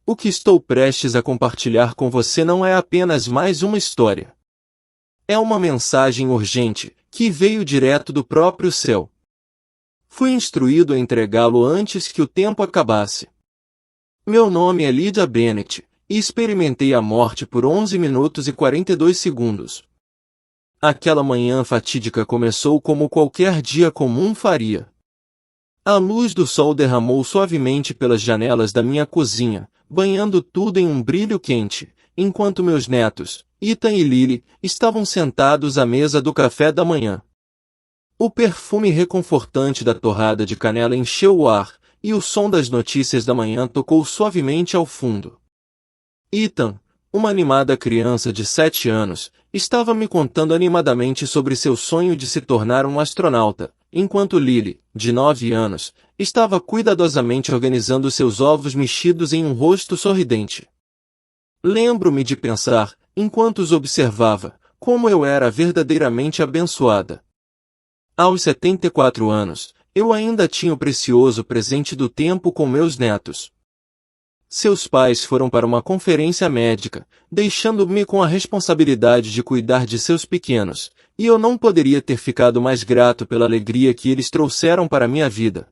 O que estou prestes a compartilhar com você não é apenas mais uma história. É uma mensagem urgente, que veio direto do próprio céu. Fui instruído a entregá-lo antes que o tempo acabasse. Meu nome é Lydia Bennett, e experimentei a morte por 11 minutos e 42 segundos. Aquela manhã fatídica começou como qualquer dia comum faria. A luz do sol derramou suavemente pelas janelas da minha cozinha, banhando tudo em um brilho quente, enquanto meus netos, Ethan e Lily, estavam sentados à mesa do café da manhã. O perfume reconfortante da torrada de canela encheu o ar, e o som das notícias da manhã tocou suavemente ao fundo. Ethan, uma animada criança de 7 anos, estava me contando animadamente sobre seu sonho de se tornar um astronauta, enquanto Lily, de 9 anos, estava cuidadosamente organizando seus ovos mexidos em um rosto sorridente. Lembro-me de pensar, enquanto os observava, como eu era verdadeiramente abençoada. Aos 74 anos, eu ainda tinha o precioso presente do tempo com meus netos. Seus pais foram para uma conferência médica, deixando-me com a responsabilidade de cuidar de seus pequenos, e eu não poderia ter ficado mais grato pela alegria que eles trouxeram para minha vida.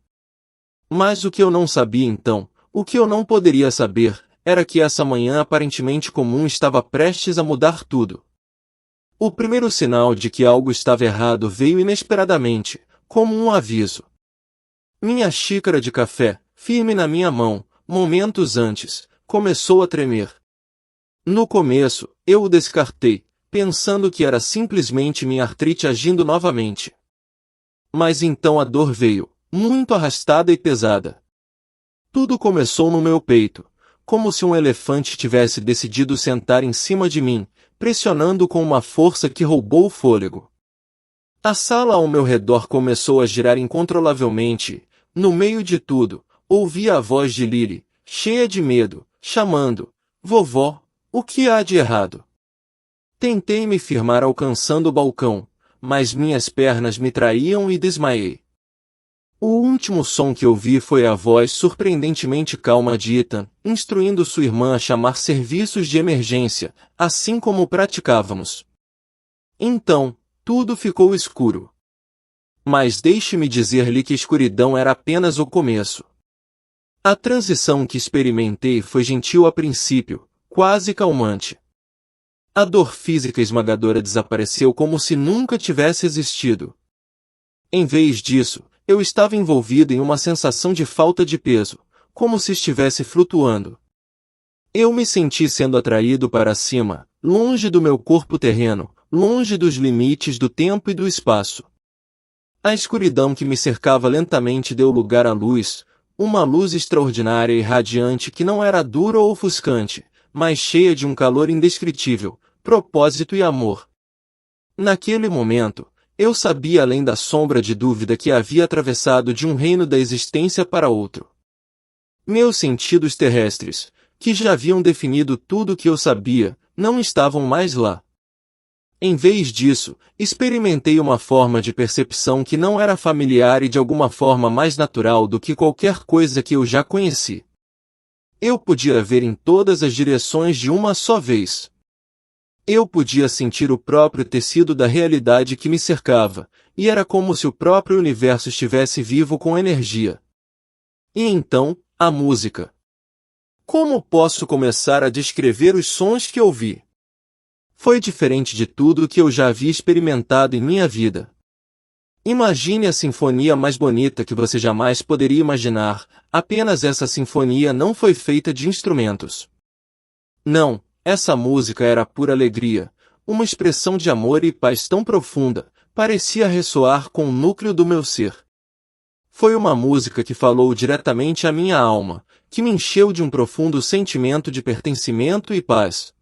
Mas o que eu não sabia então, o que eu não poderia saber, era que essa manhã aparentemente comum estava prestes a mudar tudo. O primeiro sinal de que algo estava errado veio inesperadamente, como um aviso. Minha xícara de café, firme na minha mão, momentos antes, começou a tremer. No começo, eu o descartei, pensando que era simplesmente minha artrite agindo novamente. Mas então a dor veio, muito arrastada e pesada. Tudo começou no meu peito, como se um elefante tivesse decidido sentar em cima de mim, pressionando com uma força que roubou o fôlego. A sala ao meu redor começou a girar incontrolavelmente. No meio de tudo, ouvi a voz de Lily, cheia de medo, chamando: "Vovó, o que há de errado?" Tentei me firmar alcançando o balcão, mas minhas pernas me traíam e desmaiei. O último som que ouvi foi a voz surpreendentemente calma de Ethan, instruindo sua irmã a chamar serviços de emergência, assim como praticávamos. Então, tudo ficou escuro. Mas deixe-me dizer-lhe que a escuridão era apenas o começo. A transição que experimentei foi gentil a princípio, quase calmante. A dor física esmagadora desapareceu como se nunca tivesse existido. Em vez disso, eu estava envolvido em uma sensação de falta de peso, como se estivesse flutuando. Eu me senti sendo atraído para cima, longe do meu corpo terreno, longe dos limites do tempo e do espaço. A escuridão que me cercava lentamente deu lugar à luz, uma luz extraordinária e radiante que não era dura ou ofuscante, mas cheia de um calor indescritível, propósito e amor. Naquele momento, eu sabia além da sombra de dúvida que havia atravessado de um reino da existência para outro. Meus sentidos terrestres, que já haviam definido tudo o que eu sabia, não estavam mais lá. Em vez disso, experimentei uma forma de percepção que não era familiar e de alguma forma mais natural do que qualquer coisa que eu já conheci. Eu podia ver em todas as direções de uma só vez. Eu podia sentir o próprio tecido da realidade que me cercava, e era como se o próprio universo estivesse vivo com energia. E então, a música. Como posso começar a descrever os sons que ouvi? Foi diferente de tudo o que eu já havia experimentado em minha vida. Imagine a sinfonia mais bonita que você jamais poderia imaginar, apenas essa sinfonia não foi feita de instrumentos. Não, essa música era pura alegria, uma expressão de amor e paz tão profunda, parecia ressoar com o núcleo do meu ser. Foi uma música que falou diretamente à minha alma, que me encheu de um profundo sentimento de pertencimento e paz.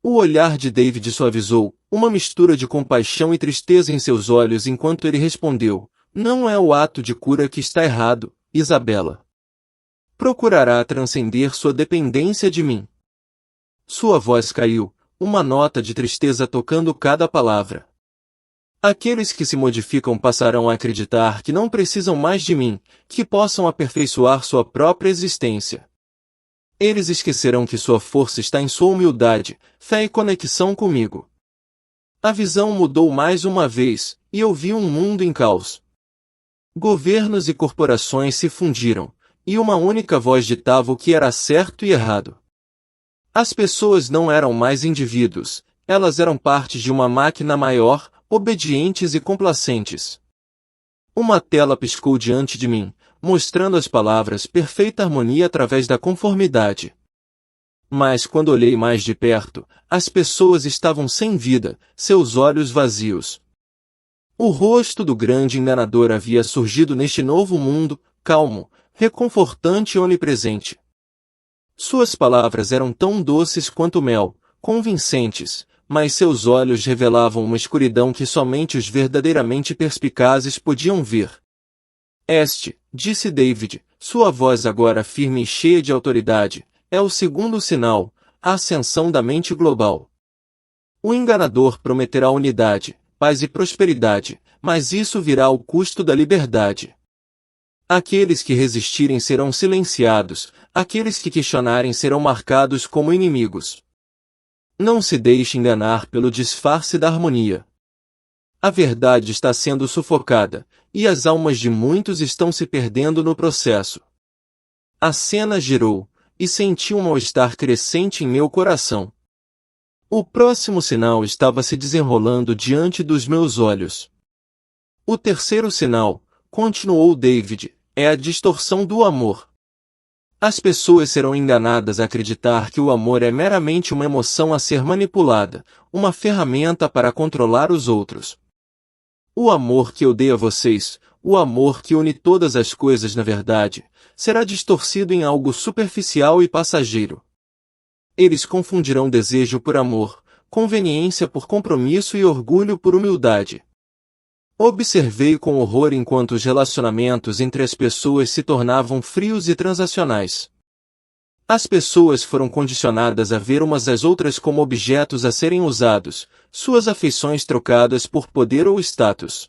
O olhar de David suavizou, uma mistura de compaixão e tristeza em seus olhos enquanto ele respondeu: "Não é o ato de cura que está errado, Isabela. Procurará transcender sua dependência de mim." Sua voz caiu, uma nota de tristeza tocando cada palavra. "Aqueles que se modificam passarão a acreditar que não precisam mais de mim, que possam aperfeiçoar sua própria existência." Eles esquecerão que sua força está em sua humildade, fé e conexão comigo. A visão mudou mais uma vez, e eu vi um mundo em caos. Governos e corporações se fundiram, e uma única voz ditava o que era certo e errado. As pessoas não eram mais indivíduos, elas eram parte de uma máquina maior, obedientes e complacentes. Uma tela piscou diante de mim, mostrando as palavras perfeita harmonia através da conformidade. Mas quando olhei mais de perto, as pessoas estavam sem vida, seus olhos vazios. O rosto do grande enganador havia surgido neste novo mundo, calmo, reconfortante e onipresente. Suas palavras eram tão doces quanto mel, convincentes, mas seus olhos revelavam uma escuridão que somente os verdadeiramente perspicazes podiam ver. Disse David, sua voz agora firme e cheia de autoridade, é o segundo sinal, a ascensão da mente global. O enganador prometerá unidade, paz e prosperidade, mas isso virá ao custo da liberdade. Aqueles que resistirem serão silenciados, aqueles que questionarem serão marcados como inimigos. Não se deixe enganar pelo disfarce da harmonia. A verdade está sendo sufocada, e as almas de muitos estão se perdendo no processo. A cena girou, e senti um mal-estar crescente em meu coração. O próximo sinal estava se desenrolando diante dos meus olhos. O terceiro sinal, continuou David, é a distorção do amor. As pessoas serão enganadas a acreditar que o amor é meramente uma emoção a ser manipulada, uma ferramenta para controlar os outros. O amor que eu dei a vocês, o amor que une todas as coisas na verdade, será distorcido em algo superficial e passageiro. Eles confundirão desejo por amor, conveniência por compromisso e orgulho por humildade. Observei com horror enquanto os relacionamentos entre as pessoas se tornavam frios e transacionais. As pessoas foram condicionadas a ver umas às outras como objetos a serem usados, suas afeições trocadas por poder ou status.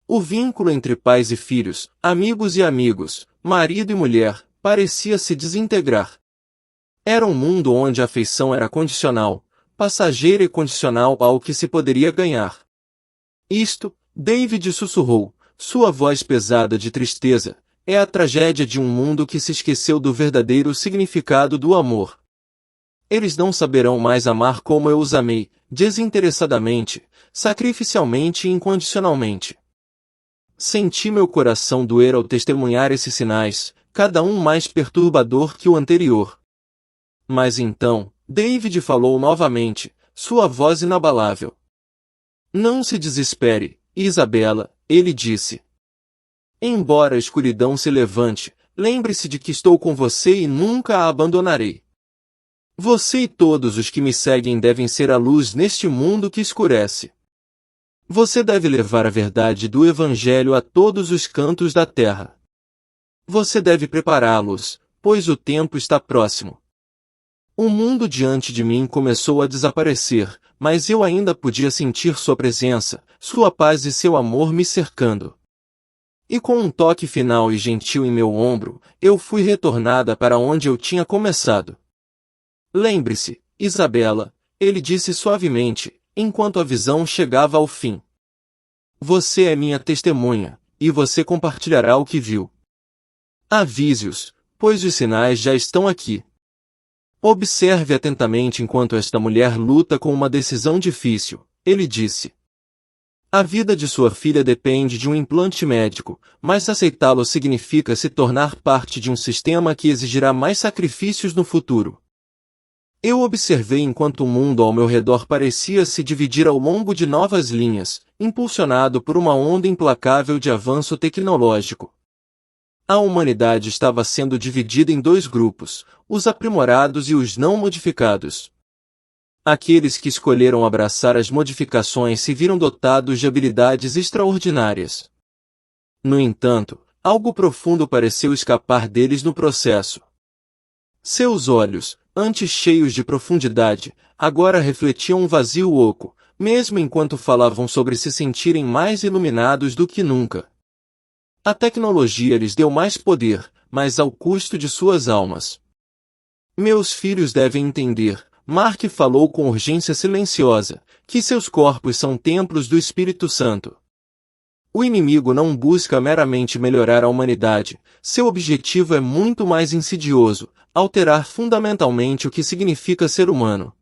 O vínculo entre pais e filhos, amigos e amigos, marido e mulher, parecia se desintegrar. Era um mundo onde a afeição era condicional, passageira e condicional ao que se poderia ganhar. Isto, David sussurrou, sua voz pesada de tristeza, é a tragédia de um mundo que se esqueceu do verdadeiro significado do amor. Eles não saberão mais amar como eu os amei, desinteressadamente, sacrificialmente e incondicionalmente. Senti meu coração doer ao testemunhar esses sinais, cada um mais perturbador que o anterior. Mas então, David falou novamente, sua voz inabalável. Não se desespere, Isabela, ele disse. Embora a escuridão se levante, lembre-se de que estou com você e nunca a abandonarei. Você e todos os que me seguem devem ser a luz neste mundo que escurece. Você deve levar a verdade do Evangelho a todos os cantos da terra. Você deve prepará-los, pois o tempo está próximo. O mundo diante de mim começou a desaparecer, mas eu ainda podia sentir sua presença, sua paz e seu amor me cercando. E com um toque final e gentil em meu ombro, eu fui retornada para onde eu tinha começado. Lembre-se, Isabela, ele disse suavemente, enquanto a visão chegava ao fim. Você é minha testemunha, e você compartilhará o que viu. Avise-os, pois os sinais já estão aqui. Observe atentamente enquanto esta mulher luta com uma decisão difícil, ele disse. A vida de sua filha depende de um implante médico, mas aceitá-lo significa se tornar parte de um sistema que exigirá mais sacrifícios no futuro. Eu observei enquanto o mundo ao meu redor parecia se dividir ao longo de novas linhas, impulsionado por uma onda implacável de avanço tecnológico. A humanidade estava sendo dividida em dois grupos, os aprimorados e os não modificados. Aqueles que escolheram abraçar as modificações se viram dotados de habilidades extraordinárias. No entanto, algo profundo pareceu escapar deles no processo. Seus olhos, antes cheios de profundidade, agora refletiam um vazio oco, mesmo enquanto falavam sobre se sentirem mais iluminados do que nunca. A tecnologia lhes deu mais poder, mas ao custo de suas almas. Meus filhos devem entender, Mark falou com urgência silenciosa, que seus corpos são templos do Espírito Santo. O inimigo não busca meramente melhorar a humanidade, seu objetivo é muito mais insidioso, alterar fundamentalmente o que significa ser humano.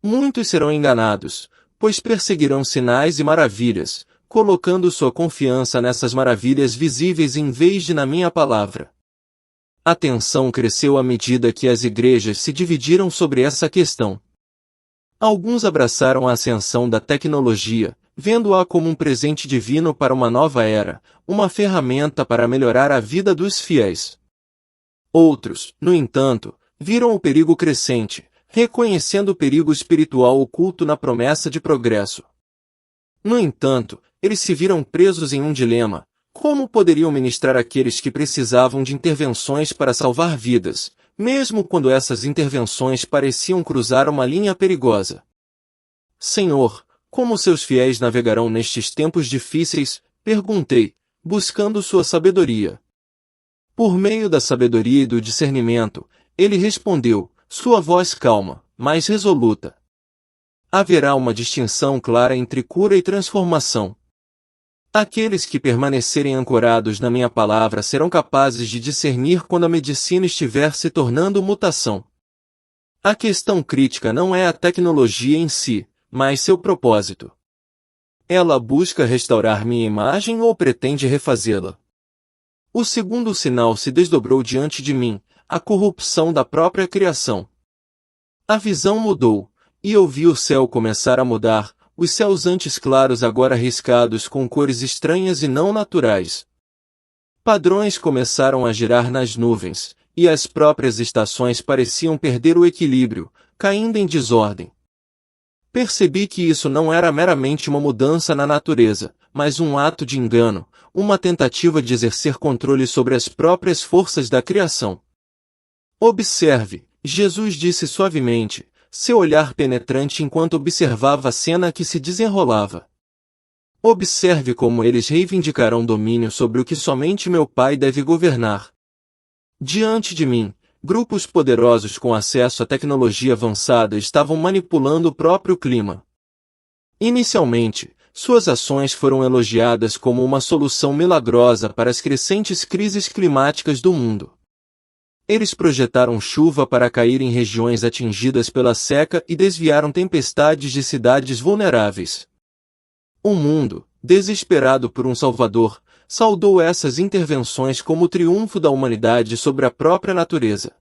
Muitos serão enganados, pois perseguirão sinais e maravilhas, colocando sua confiança nessas maravilhas visíveis em vez de na minha palavra. A tensão cresceu à medida que as igrejas se dividiram sobre essa questão. Alguns abraçaram a ascensão da tecnologia, vendo-a como um presente divino para uma nova era, uma ferramenta para melhorar a vida dos fiéis. Outros, no entanto, viram o perigo crescente, reconhecendo o perigo espiritual oculto na promessa de progresso. No entanto, eles se viram presos em um dilema: como poderiam ministrar àqueles que precisavam de intervenções para salvar vidas, mesmo quando essas intervenções pareciam cruzar uma linha perigosa? Senhor, como seus fiéis navegarão nestes tempos difíceis? Perguntei, buscando sua sabedoria. Por meio da sabedoria e do discernimento, ele respondeu, sua voz calma, mas resoluta. Haverá uma distinção clara entre cura e transformação. Aqueles que permanecerem ancorados na minha palavra serão capazes de discernir quando a medicina estiver se tornando mutação. A questão crítica não é a tecnologia em si, mas seu propósito. Ela busca restaurar minha imagem ou pretende refazê-la? O segundo sinal se desdobrou diante de mim, a corrupção da própria criação. A visão mudou, e eu vi o céu começar a mudar, os céus antes claros agora riscados com cores estranhas e não naturais. Padrões começaram a girar nas nuvens, e as próprias estações pareciam perder o equilíbrio, caindo em desordem. Percebi que isso não era meramente uma mudança na natureza, mas um ato de engano, uma tentativa de exercer controle sobre as próprias forças da criação. Observe, Jesus disse suavemente, seu olhar penetrante enquanto observava a cena que se desenrolava. Observe como eles reivindicarão domínio sobre o que somente meu Pai deve governar. Diante de mim, grupos poderosos com acesso à tecnologia avançada estavam manipulando o próprio clima. Inicialmente, suas ações foram elogiadas como uma solução milagrosa para as crescentes crises climáticas do mundo. Eles projetaram chuva para cair em regiões atingidas pela seca e desviaram tempestades de cidades vulneráveis. O mundo, desesperado por um Salvador, saudou essas intervenções como o triunfo da humanidade sobre a própria natureza.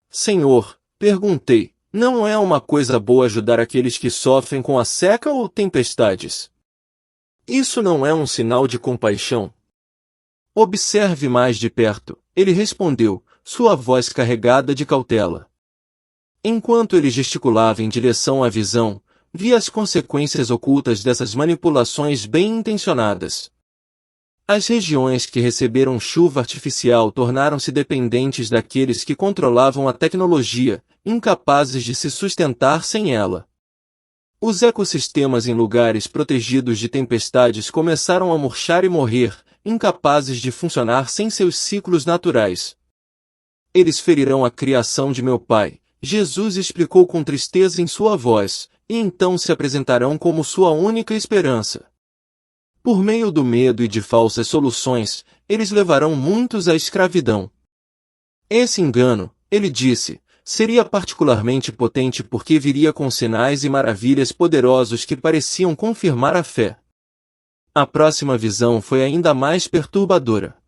Senhor, perguntei, não é uma coisa boa ajudar aqueles que sofrem com a seca ou tempestades? Isso não é um sinal de compaixão? Observe mais de perto, ele respondeu, sua voz carregada de cautela. Enquanto ele gesticulava em direção à visão, vi as consequências ocultas dessas manipulações bem intencionadas. As regiões que receberam chuva artificial tornaram-se dependentes daqueles que controlavam a tecnologia, incapazes de se sustentar sem ela. Os ecossistemas em lugares protegidos de tempestades começaram a murchar e morrer, incapazes de funcionar sem seus ciclos naturais. Eles ferirão a criação de meu Pai, Jesus explicou com tristeza em sua voz, e então se apresentarão como sua única esperança. Por meio do medo e de falsas soluções, eles levarão muitos à escravidão. Esse engano, ele disse, seria particularmente potente porque viria com sinais e maravilhas poderosos que pareciam confirmar a fé. A próxima visão foi ainda mais perturbadora.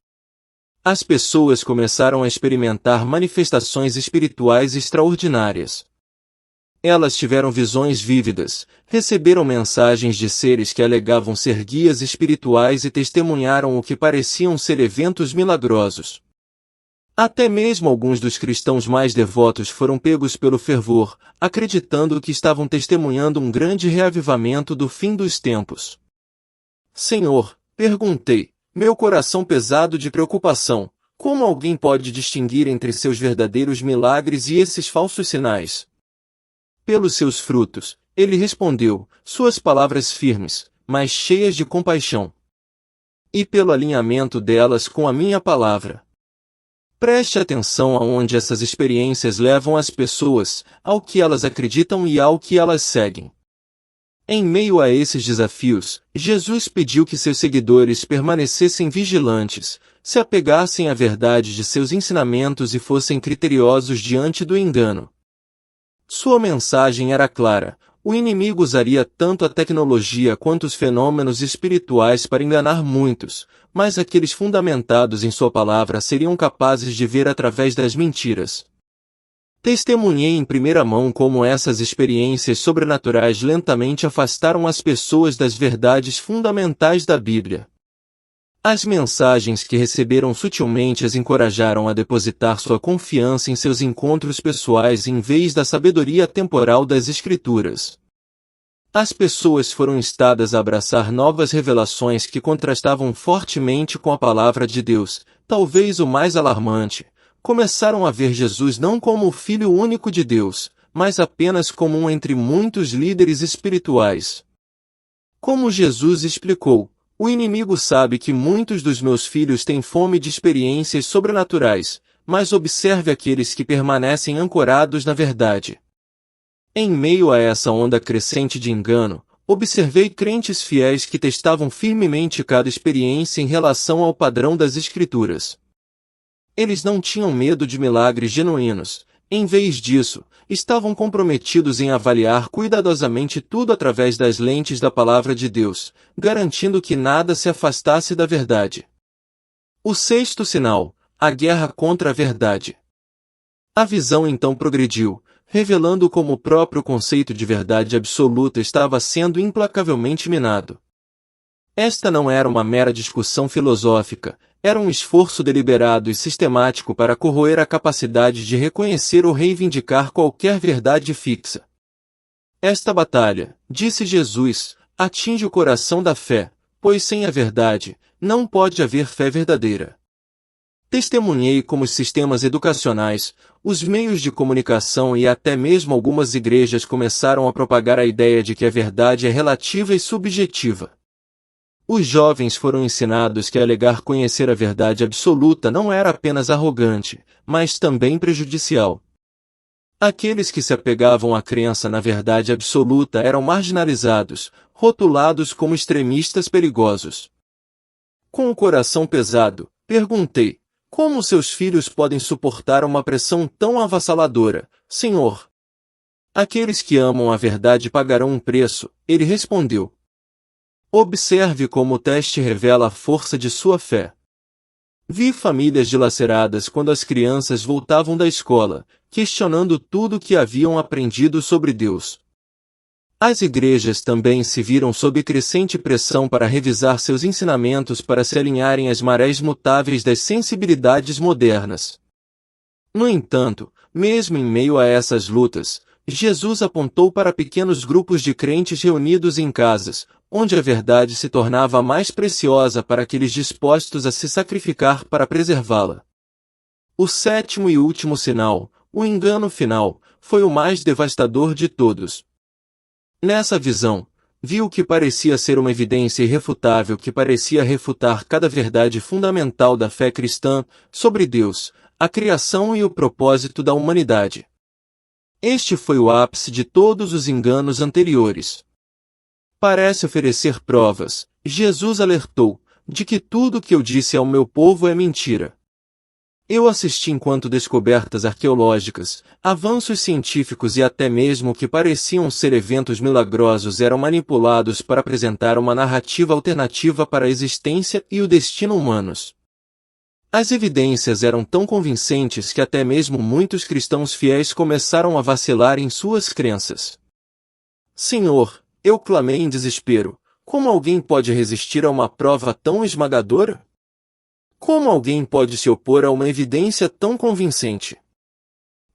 As pessoas começaram a experimentar manifestações espirituais extraordinárias. Elas tiveram visões vívidas, receberam mensagens de seres que alegavam ser guias espirituais e testemunharam o que pareciam ser eventos milagrosos. Até mesmo alguns dos cristãos mais devotos foram pegos pelo fervor, acreditando que estavam testemunhando um grande reavivamento do fim dos tempos. Senhor, perguntei, meu coração pesado de preocupação, como alguém pode distinguir entre seus verdadeiros milagres e esses falsos sinais? Pelos seus frutos, ele respondeu, suas palavras firmes, mas cheias de compaixão. E pelo alinhamento delas com a minha palavra. Preste atenção aonde essas experiências levam as pessoas, ao que elas acreditam e ao que elas seguem. Em meio a esses desafios, Jesus pediu que seus seguidores permanecessem vigilantes, se apegassem à verdade de seus ensinamentos e fossem criteriosos diante do engano. Sua mensagem era clara: o inimigo usaria tanto a tecnologia quanto os fenômenos espirituais para enganar muitos, mas aqueles fundamentados em sua palavra seriam capazes de ver através das mentiras. Testemunhei em primeira mão como essas experiências sobrenaturais lentamente afastaram as pessoas das verdades fundamentais da Bíblia. As mensagens que receberam sutilmente as encorajaram a depositar sua confiança em seus encontros pessoais em vez da sabedoria temporal das Escrituras. As pessoas foram instadas a abraçar novas revelações que contrastavam fortemente com a palavra de Deus. Talvez o mais alarmante: começaram a ver Jesus não como o Filho único de Deus, mas apenas como um entre muitos líderes espirituais. Como Jesus explicou: o inimigo sabe que muitos dos meus filhos têm fome de experiências sobrenaturais, mas observe aqueles que permanecem ancorados na verdade. Em meio a essa onda crescente de engano, observei crentes fiéis que testavam firmemente cada experiência em relação ao padrão das Escrituras. Eles não tinham medo de milagres genuínos. Em vez disso, estavam comprometidos em avaliar cuidadosamente tudo através das lentes da Palavra de Deus, garantindo que nada se afastasse da verdade. O sexto sinal: a guerra contra a verdade. A visão então progrediu, revelando como o próprio conceito de verdade absoluta estava sendo implacavelmente minado. Esta não era uma mera discussão filosófica, era um esforço deliberado e sistemático para corroer a capacidade de reconhecer ou reivindicar qualquer verdade fixa. Esta batalha, disse Jesus, atinge o coração da fé, pois sem a verdade, não pode haver fé verdadeira. Testemunhei como os sistemas educacionais, os meios de comunicação e até mesmo algumas igrejas começaram a propagar a ideia de que a verdade é relativa e subjetiva. Os jovens foram ensinados que alegar conhecer a verdade absoluta não era apenas arrogante, mas também prejudicial. Aqueles que se apegavam à crença na verdade absoluta eram marginalizados, rotulados como extremistas perigosos. Com o coração pesado, perguntei: como seus filhos podem suportar uma pressão tão avassaladora, Senhor? Aqueles que amam a verdade pagarão um preço, ele respondeu. Observe como o teste revela a força de sua fé. Vi famílias dilaceradas quando as crianças voltavam da escola, questionando tudo o que haviam aprendido sobre Deus. As igrejas também se viram sob crescente pressão para revisar seus ensinamentos para se alinharem às marés mutáveis das sensibilidades modernas. No entanto, mesmo em meio a essas lutas, Jesus apontou para pequenos grupos de crentes reunidos em casas, onde a verdade se tornava mais preciosa para aqueles dispostos a se sacrificar para preservá-la. O sétimo e último sinal, o engano final, foi o mais devastador de todos. Nessa visão, vi o que parecia ser uma evidência irrefutável que parecia refutar cada verdade fundamental da fé cristã sobre Deus, a criação e o propósito da humanidade. Este foi o ápice de todos os enganos anteriores. Parece oferecer provas, Jesus alertou, de que tudo o que eu disse ao meu povo é mentira. Eu assisti enquanto descobertas arqueológicas, avanços científicos e até mesmo o que pareciam ser eventos milagrosos eram manipulados para apresentar uma narrativa alternativa para a existência e o destino humanos. As evidências eram tão convincentes que até mesmo muitos cristãos fiéis começaram a vacilar em suas crenças. Senhor, eu clamei em desespero, como alguém pode resistir a uma prova tão esmagadora? Como alguém pode se opor a uma evidência tão convincente?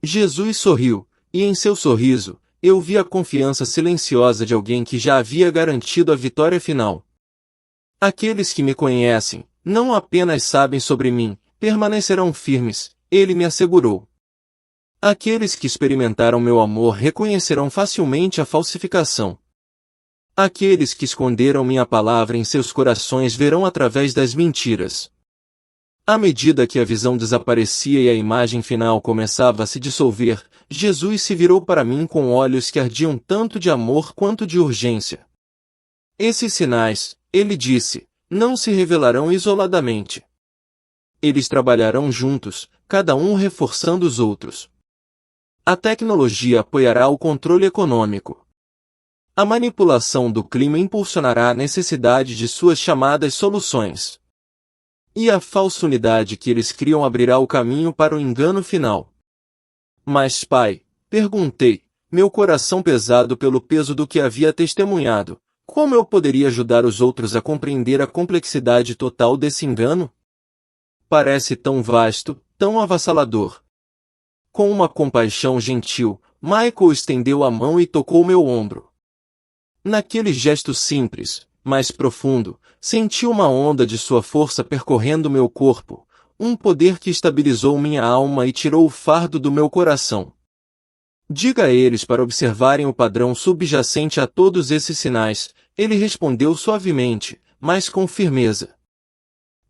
Jesus sorriu, e em seu sorriso, eu vi a confiança silenciosa de alguém que já havia garantido a vitória final. Aqueles que me conhecem, não apenas sabem sobre mim, permanecerão firmes, ele me assegurou. Aqueles que experimentaram meu amor reconhecerão facilmente a falsificação. Aqueles que esconderam minha palavra em seus corações verão através das mentiras. À medida que a visão desaparecia e a imagem final começava a se dissolver, Jesus se virou para mim com olhos que ardiam tanto de amor quanto de urgência. Esses sinais, ele disse, não se revelarão isoladamente. Eles trabalharão juntos, cada um reforçando os outros. A tecnologia apoiará o controle econômico. A manipulação do clima impulsionará a necessidade de suas chamadas soluções. E a falsa unidade que eles criam abrirá o caminho para o engano final. Mas, Pai, perguntei, meu coração pesado pelo peso do que havia testemunhado, como eu poderia ajudar os outros a compreender a complexidade total desse engano? Parece tão vasto, tão avassalador. Com uma compaixão gentil, Michael estendeu a mão e tocou meu ombro. Naquele gesto simples, mas profundo, senti uma onda de sua força percorrendo meu corpo, um poder que estabilizou minha alma e tirou o fardo do meu coração. Diga a eles para observarem o padrão subjacente a todos esses sinais, ele respondeu suavemente, mas com firmeza.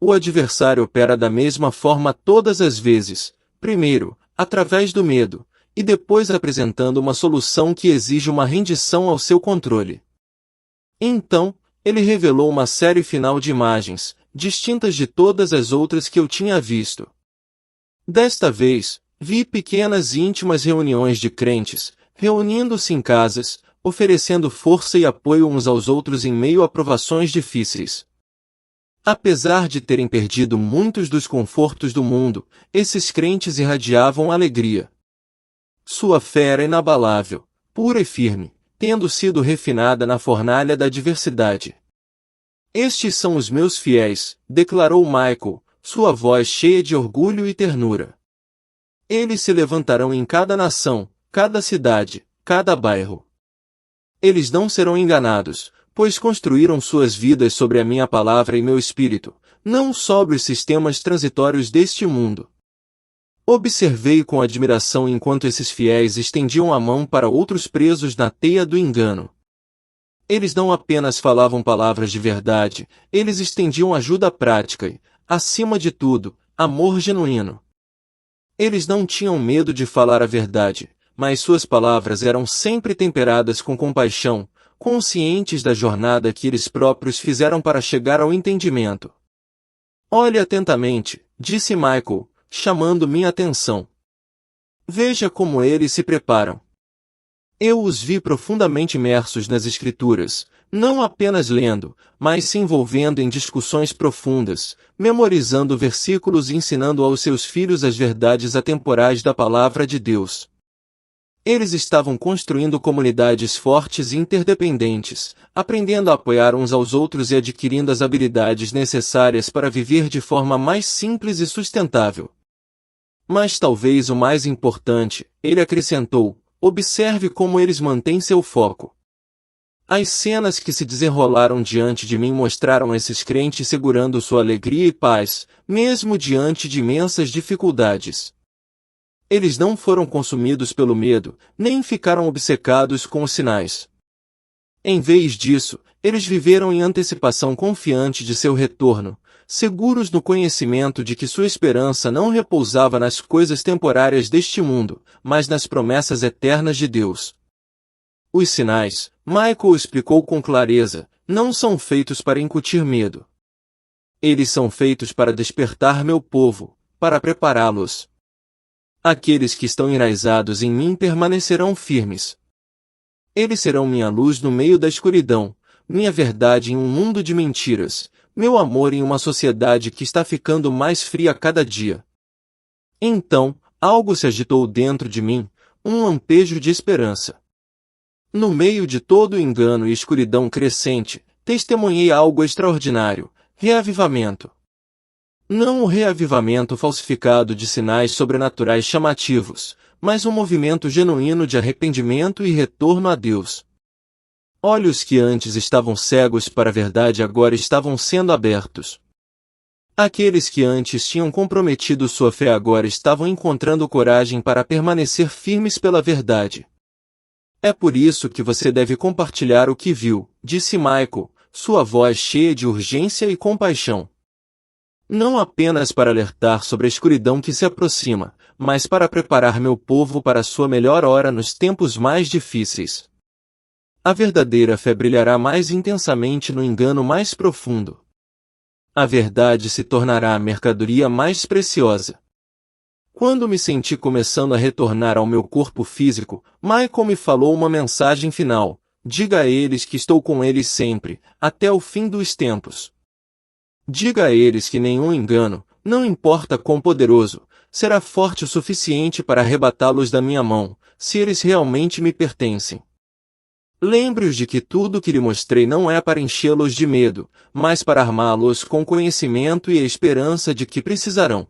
O adversário opera da mesma forma todas as vezes, primeiro, através do medo, e depois apresentando uma solução que exige uma rendição ao seu controle. Então, ele revelou uma série final de imagens, distintas de todas as outras que eu tinha visto. Desta vez, vi pequenas e íntimas reuniões de crentes, reunindo-se em casas, oferecendo força e apoio uns aos outros em meio a provações difíceis. Apesar de terem perdido muitos dos confortos do mundo, esses crentes irradiavam alegria. Sua fé era inabalável, pura e firme, tendo sido refinada na fornalha da diversidade. Estes são os meus fiéis, declarou Michael, sua voz cheia de orgulho e ternura. Eles se levantarão em cada nação, cada cidade, cada bairro. Eles não serão enganados, pois construíram suas vidas sobre a minha palavra e meu espírito, não sobre os sistemas transitórios deste mundo. Observei com admiração enquanto esses fiéis estendiam a mão para outros presos na teia do engano. Eles não apenas falavam palavras de verdade, eles estendiam ajuda prática e, acima de tudo, amor genuíno. Eles não tinham medo de falar a verdade, mas suas palavras eram sempre temperadas com compaixão, conscientes da jornada que eles próprios fizeram para chegar ao entendimento. Olhe atentamente, disse Michael, chamando minha atenção. Veja como eles se preparam. Eu os vi profundamente imersos nas Escrituras, não apenas lendo, mas se envolvendo em discussões profundas, memorizando versículos e ensinando aos seus filhos as verdades atemporais da Palavra de Deus. Eles estavam construindo comunidades fortes e interdependentes, aprendendo a apoiar uns aos outros e adquirindo as habilidades necessárias para viver de forma mais simples e sustentável. Mas talvez o mais importante, ele acrescentou, observe como eles mantêm seu foco. As cenas que se desenrolaram diante de mim mostraram esses crentes segurando sua alegria e paz, mesmo diante de imensas dificuldades. Eles não foram consumidos pelo medo, nem ficaram obcecados com os sinais. Em vez disso, eles viveram em antecipação confiante de seu retorno, seguros no conhecimento de que sua esperança não repousava nas coisas temporárias deste mundo, mas nas promessas eternas de Deus. Os sinais, Michael explicou com clareza, não são feitos para incutir medo. Eles são feitos para despertar meu povo, para prepará-los. Aqueles que estão enraizados em mim permanecerão firmes. Eles serão minha luz no meio da escuridão, minha verdade em um mundo de mentiras, meu amor em uma sociedade que está ficando mais fria a cada dia. Então, algo se agitou dentro de mim, um lampejo de esperança. No meio de todo o engano e escuridão crescente, testemunhei algo extraordinário, reavivamento. Não o reavivamento falsificado de sinais sobrenaturais chamativos, mas um movimento genuíno de arrependimento e retorno a Deus. Olhos que antes estavam cegos para a verdade agora estavam sendo abertos. Aqueles que antes tinham comprometido sua fé agora estavam encontrando coragem para permanecer firmes pela verdade. É por isso que você deve compartilhar o que viu, disse Michael, sua voz cheia de urgência e compaixão. não apenas para alertar sobre a escuridão que se aproxima, mas para preparar meu povo para sua melhor hora nos tempos mais difíceis. A verdadeira fé brilhará mais intensamente no engano mais profundo. A verdade se tornará a mercadoria mais preciosa. Quando me senti começando a retornar ao meu corpo físico, Michael me falou uma mensagem final: diga a eles que estou com eles sempre, até o fim dos tempos. Diga a eles que nenhum engano, não importa quão poderoso, será forte o suficiente para arrebatá-los da minha mão, se eles realmente me pertencem. Lembre-os de que tudo que lhe mostrei não é para enchê-los de medo, mas para armá-los com conhecimento e a esperança de que precisarão.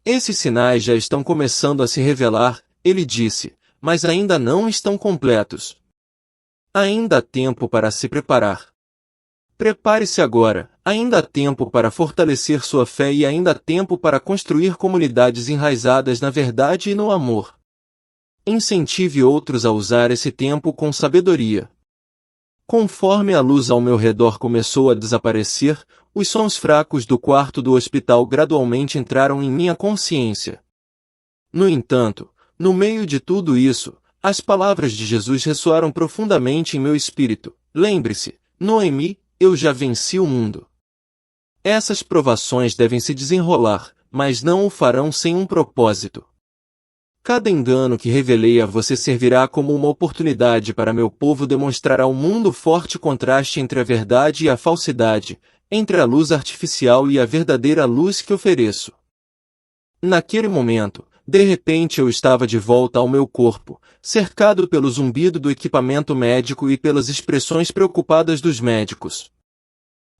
Esses sinais já estão começando a se revelar, ele disse, mas ainda não estão completos. Ainda há tempo para se preparar. Prepare-se agora, ainda há tempo para fortalecer sua fé e ainda há tempo para construir comunidades enraizadas na verdade e no amor. Incentive outros a usar esse tempo com sabedoria. Conforme a luz ao meu redor começou a desaparecer, os sons fracos do quarto do hospital gradualmente entraram em minha consciência. No entanto, no meio de tudo isso, as palavras de Jesus ressoaram profundamente em meu espírito. Lembre-se, Noemi, eu já venci o mundo. Essas provações devem se desenrolar, mas não o farão sem um propósito. Cada engano que revelei a você servirá como uma oportunidade para meu povo demonstrar ao mundo o forte contraste entre a verdade e a falsidade, entre a luz artificial e a verdadeira luz que ofereço. Naquele momento, de repente eu estava de volta ao meu corpo, cercado pelo zumbido do equipamento médico e pelas expressões preocupadas dos médicos.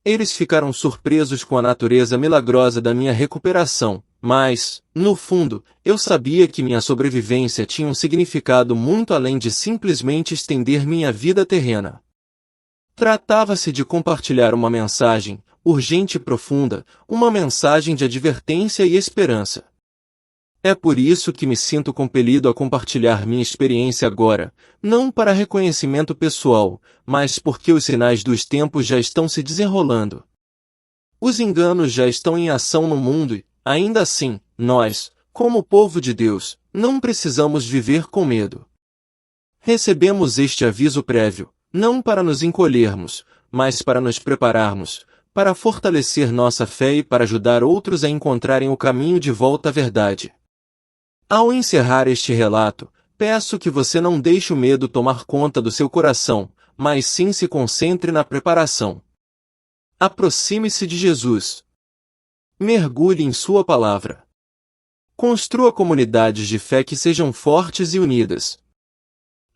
Eles ficaram surpresos com a natureza milagrosa da minha recuperação, mas, no fundo, eu sabia que minha sobrevivência tinha um significado muito além de simplesmente estender minha vida terrena. Tratava-se de compartilhar uma mensagem, urgente e profunda, uma mensagem de advertência e esperança. É por isso que me sinto compelido a compartilhar minha experiência agora, não para reconhecimento pessoal, mas porque os sinais dos tempos já estão se desenrolando. Os enganos já estão em ação no mundo e, ainda assim, nós, como povo de Deus, não precisamos viver com medo. Recebemos este aviso prévio, não para nos encolhermos, mas para nos prepararmos, para fortalecer nossa fé e para ajudar outros a encontrarem o caminho de volta à verdade. Ao encerrar este relato, peço que você não deixe o medo tomar conta do seu coração, mas sim se concentre na preparação. Aproxime-se de Jesus. Mergulhe em sua palavra. Construa comunidades de fé que sejam fortes e unidas.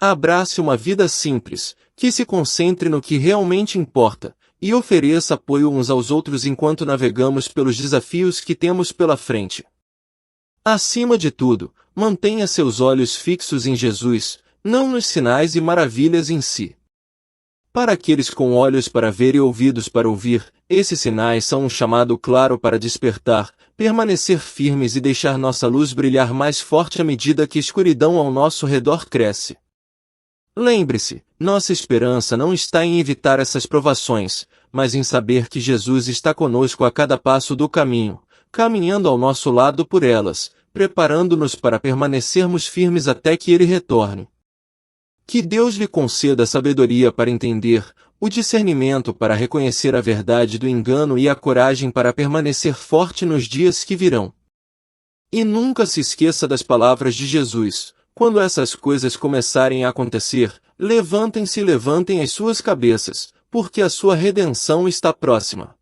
Abrace uma vida simples, que se concentre no que realmente importa, e ofereça apoio uns aos outros enquanto navegamos pelos desafios que temos pela frente. Acima de tudo, mantenha seus olhos fixos em Jesus, não nos sinais e maravilhas em si. Para aqueles com olhos para ver e ouvidos para ouvir, esses sinais são um chamado claro para despertar, permanecer firmes e deixar nossa luz brilhar mais forte à medida que a escuridão ao nosso redor cresce. Lembre-se, nossa esperança não está em evitar essas provações, mas em saber que Jesus está conosco a cada passo do caminho, caminhando ao nosso lado por elas, preparando-nos para permanecermos firmes até que Ele retorne. Que Deus lhe conceda a sabedoria para entender, o discernimento para reconhecer a verdade do engano e a coragem para permanecer forte nos dias que virão. E nunca se esqueça das palavras de Jesus: quando essas coisas começarem a acontecer, levantem-se e levantem as suas cabeças, porque a sua redenção está próxima.